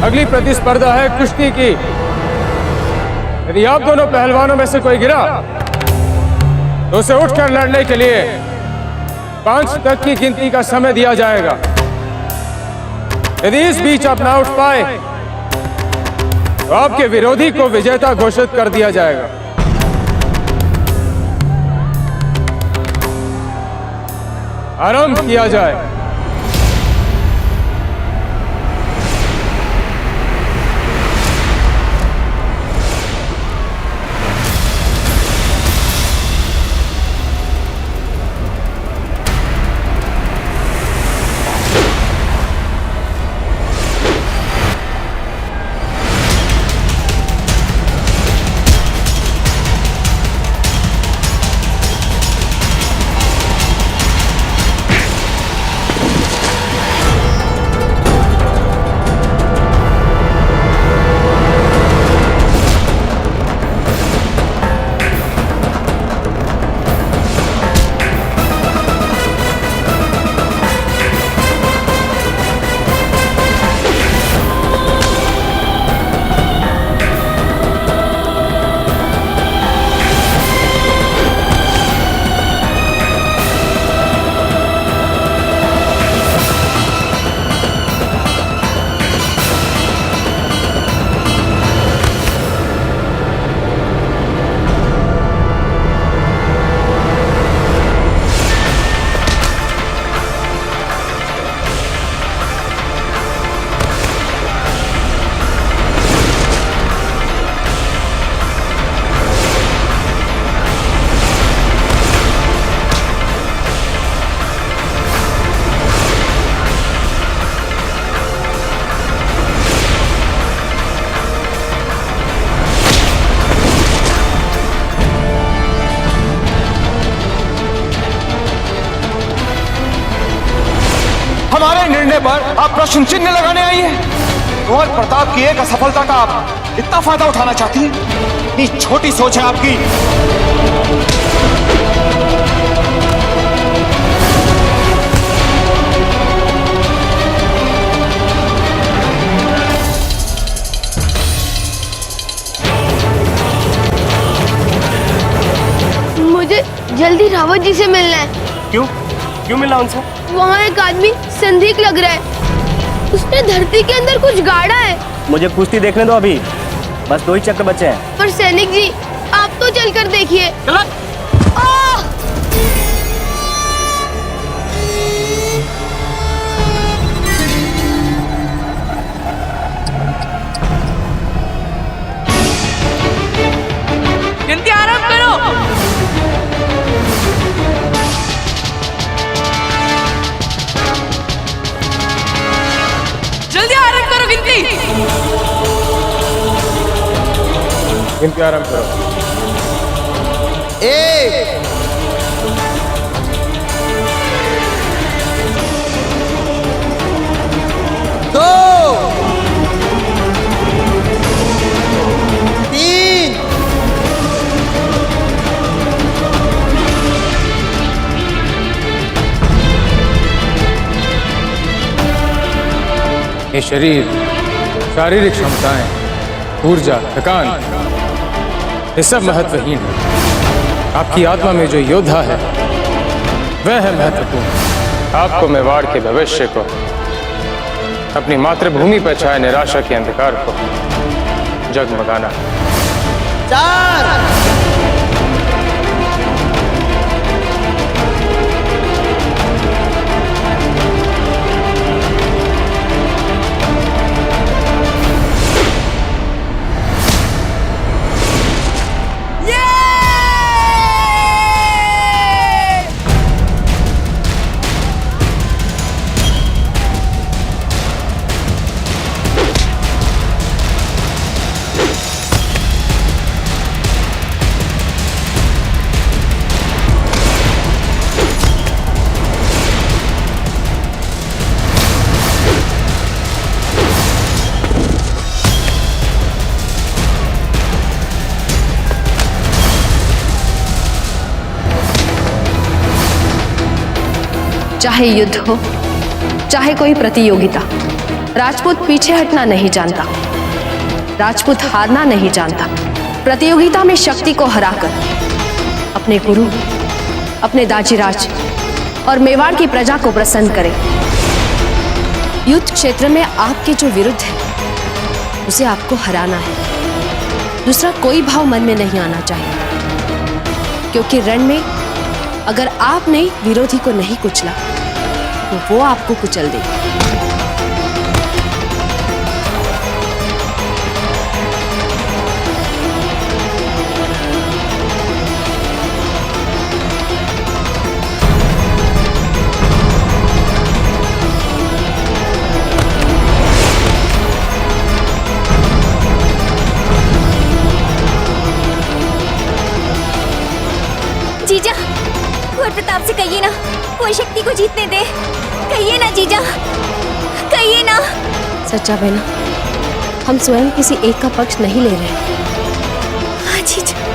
अगली प्रतिस्पर्धा है कुश्ती की। यदि आप दोनों पहलवानों में से कोई गिरा तो उसे उठकर लड़ने के लिए 5 तक की गिनती का समय दिया जाएगा। यदि इस बीच आप ना उठ पाए तो आपके विरोधी को विजेता घोषित कर दिया जाएगा। आरंभ किया जाए। हमारे निर्णय पर आप प्रश्न चिन्ह लगाने आई हैं। कुंवर प्रताप की एक असफलता का आप इतना फायदा उठाना चाहती हैं? इतनी छोटी सोच है आपकी। मुझे जल्दी रावत जी से मिलना है। क्यों मिलना उनसे? वहाँ एक आदमी संदिग्ध लग रहा है। उसने धरती के अंदर कुछ गाड़ा है। मुझे कुश्ती देखने दो, अभी बस 2 ही चक्र बचे हैं। पर सैनिक जी, आप तो चलकर देखिए। गिनती आरंभ करो। जल्दी आरंभ करो गिनती। गिनती आरंभ करो। 1 2 3 ये शरीर, शारीरिक क्षमताएं, ऊर्जा, थकान, ये सब महत्वहीन है। आपकी आत्मा में जो योद्धा है वह है महत्वपूर्ण। आपको मेवाड़ के भविष्य को, अपनी मातृभूमि पर छाए निराशा के अंधकार को जगमगाना। 4 चाहे युद्ध हो, चाहे कोई प्रतियोगिता, राजपूत पीछे हटना नहीं जानता, राजपूत हारना नहीं जानता। प्रतियोगिता में शक्ति को हराकर अपने गुरु, अपने दाजीराज और मेवाड़ की प्रजा को प्रसन्न करे। युद्ध क्षेत्र में आपके जो विरुद्ध है उसे आपको हराना है। दूसरा कोई भाव मन में नहीं आना चाहिए, क्योंकि रण में अगर आपने विरोधी को नहीं कुचला तो वो आपको कुचल देगा। जीजा, और प्रताप से कहिए ना, कोई शक्ति को जीतने दे। कहिए ना जीजा, कहिए ना। सच्चा बहना, हम स्वयं किसी एक का पक्ष नहीं ले रहे। हाँ जीजा।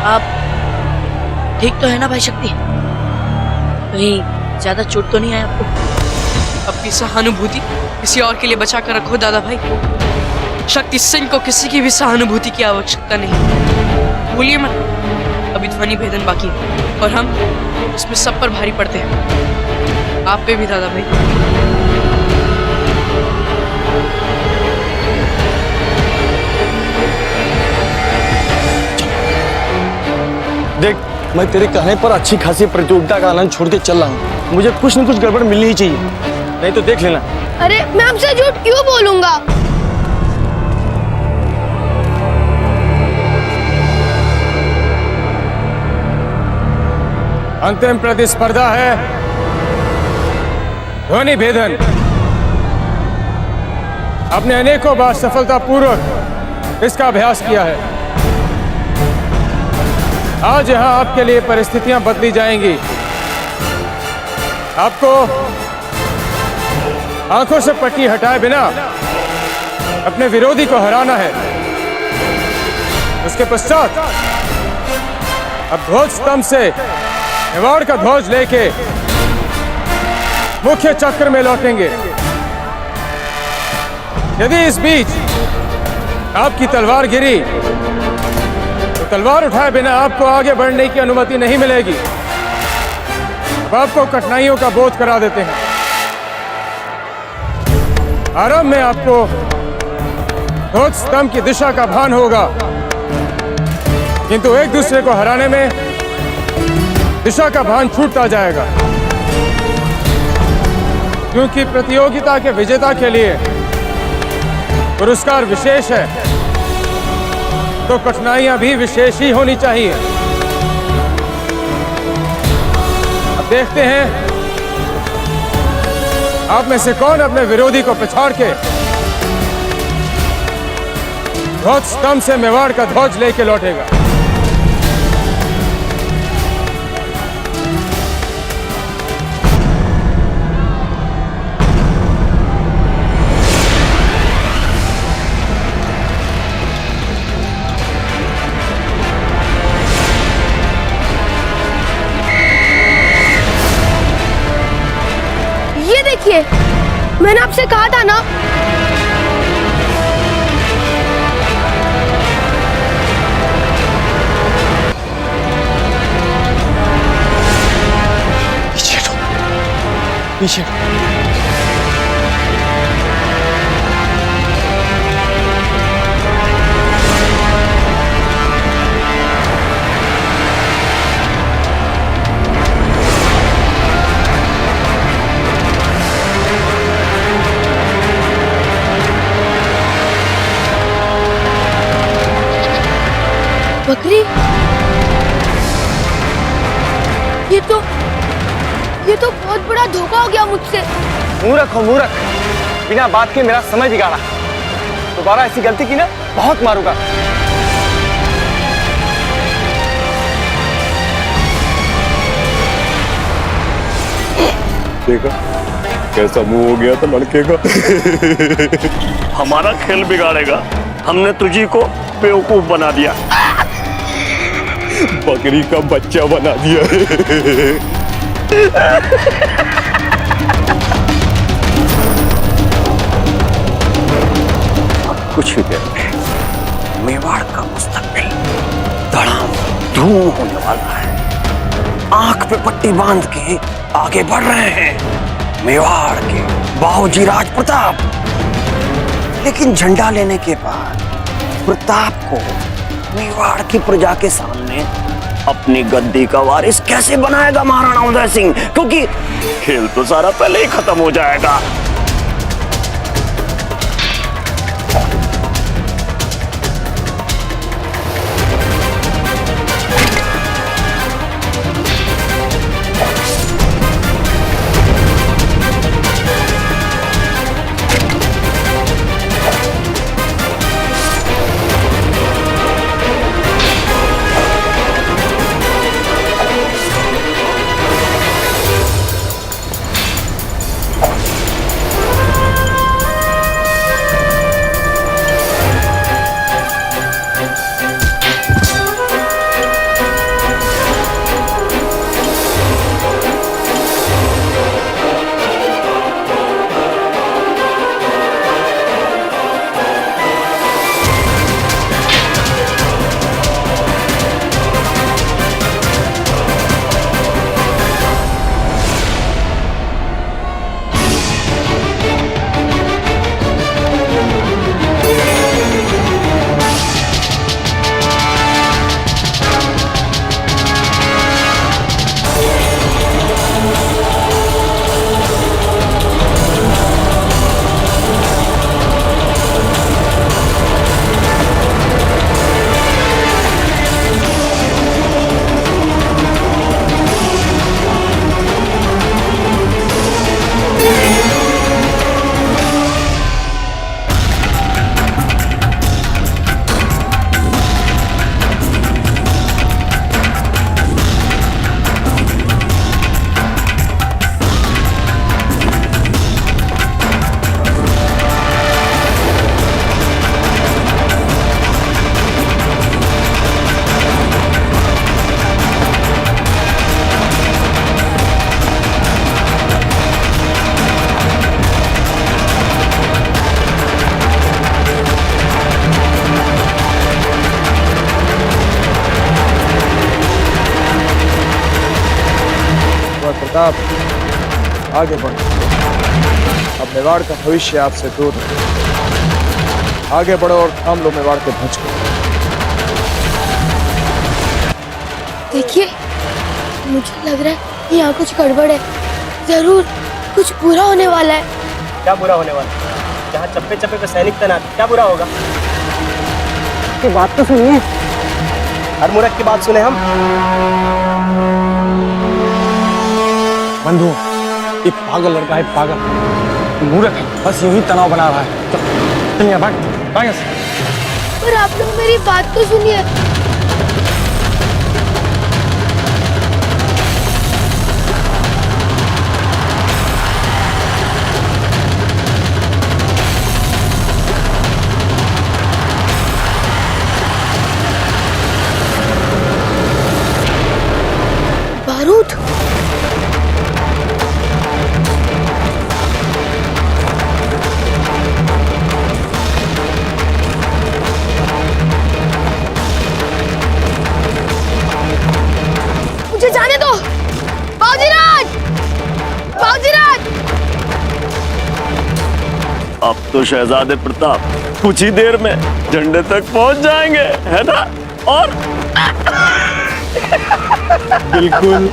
आप ठीक तो है ना भाई शक्ति? कहीं ज्यादा चोट तो नहीं आया आपको? अपनी सहानुभूति किसी और के लिए बचा कर रखो दादा भाई। शक्ति सिंह को किसी की भी सहानुभूति की आवश्यकता नहीं। भूलिए मत, अभी ध्वनि भेदन बाकी है और हम इसमें सब पर भारी पड़ते हैं, आप पे भी दादा भाई। देख, मैं तेरे कहने पर अच्छी खासी प्रतियोगिता का आनंद छोड़ के चल रहा हूँ। मुझे कुछ न कुछ गड़बड़ मिलनी ही चाहिए, नहीं तो देख लेना। अरे मैं आपसे झूठ क्यों बोलूंगा? अंतिम प्रतिस्पर्धा है ध्वनि भेदन। आपने अनेकों बार सफलतापूर्वक इसका अभ्यास किया है। आज यहां आपके लिए परिस्थितियां बदली जाएंगी। आपको आंखों से पट्टी हटाए बिना अपने विरोधी को हराना है। उसके पश्चात अब ध्वज स्तंभ से मेवाड़ का ध्वज लेके मुख्य चक्र में लौटेंगे। यदि इस बीच आपकी तलवार गिरी तो तलवार उठाए बिना आपको आगे बढ़ने की अनुमति नहीं मिलेगी। अब आपको कठिनाइयों का बोध करा देते हैं। आरंभ में आपको ध्वज स्तंभ की दिशा का भान होगा, किंतु एक दूसरे को हराने में दिशा का भान छूटता जाएगा, क्योंकि प्रतियोगिता के विजेता के लिए पुरस्कार विशेष है, तो कठिनाइयां भी विशेष ही होनी चाहिए। अब देखते हैं आप में से कौन अपने विरोधी को पछाड़ के ध्वज स्तंभ से मेवाड़ का ध्वज लेके लौटेगा। ये देखिए, था ना। पीछे बकरी, ये तो बहुत बड़ा धोखा हो गया मुझसे। मूर्ख हो मूर्ख, बिना बात के मेरा समय बिगाड़ा। दोबारा ऐसी गलती की ना बहुत मारूंगा। देखा कैसा मुंह हो गया था लड़के का। हमारा खेल बिगाड़ेगा, हमने तुझी को बेवकूफ बना दिया। बकरी का बच्चा बना दिया है। कुछ ही देर में मेवाड़ का मुस्तकबिल धड़ाम धूम होने वाला है। आंख पे पट्टी बांध के आगे बढ़ रहे हैं मेवाड़ के बाबूजी राज प्रताप। लेकिन झंडा लेने के बाद प्रताप को मेवाड़ की प्रजा के सामने अपनी गद्दी का वारिस कैसे बनाएगा महाराणा उदय सिंह, क्योंकि खेल तो सारा पहले ही खत्म हो जाएगा। प्रताप आगे बढ़ो। अब मेवाड़ का भविष्य आपसे दूर है। आगे बढ़ो और थाम लो मेवाड़ के ध्वज को। देखिए, मुझे लग रहा है यहाँ कुछ गड़बड़ है। जरूर कुछ बुरा होने वाला है। क्या बुरा होने वाला है? जहाँ चप्पे चप्पे पे सैनिक तैनात, क्या बुरा होगा? की बात तो सुनिए, हर मूर्ख की बात सुने हम। बंधु, ये पागल लड़का है, पागल मूर्ख है, बस यूं ही तनाव बना रहा है। चल यहाँ भाग भाग यहाँ से। पर आप लोग मेरी बात तो सुनिए। बारूद, अब तो शहजादे प्रताप कुछ ही देर में झंडे तक पहुंच जाएंगे, है ना? और बिल्कुल।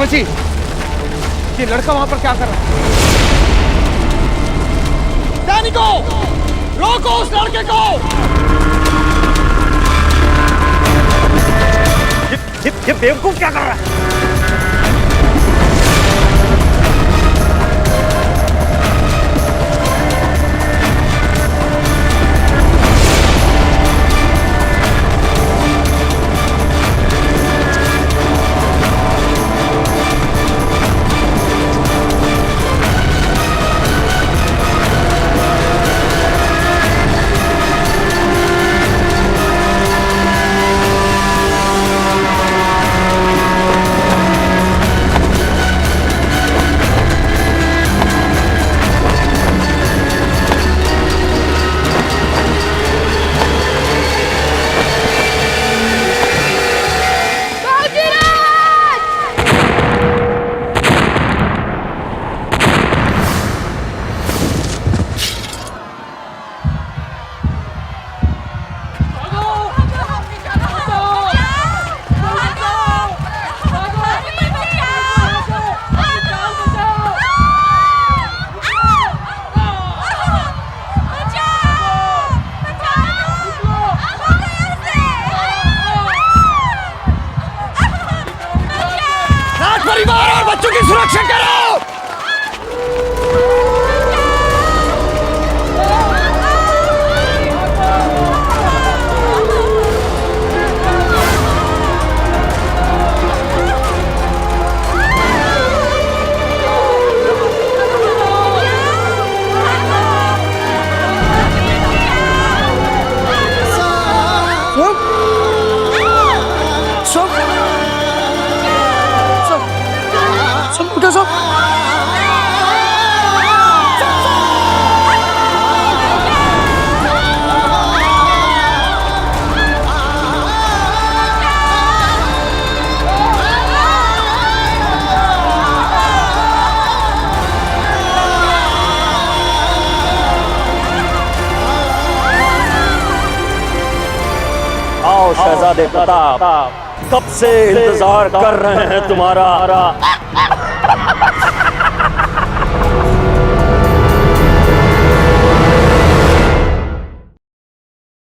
जी, ये लड़का वहां पर क्या कर रहा है? सैनिकों, रोको उस लड़के को! ये बेवकूफ क्या कर रहा है? परिवार और बच्चों की सुरक्षा करो! आओ शहजादे प्रताप, कब से इंतजार कर रहे हैं तुम्हारा।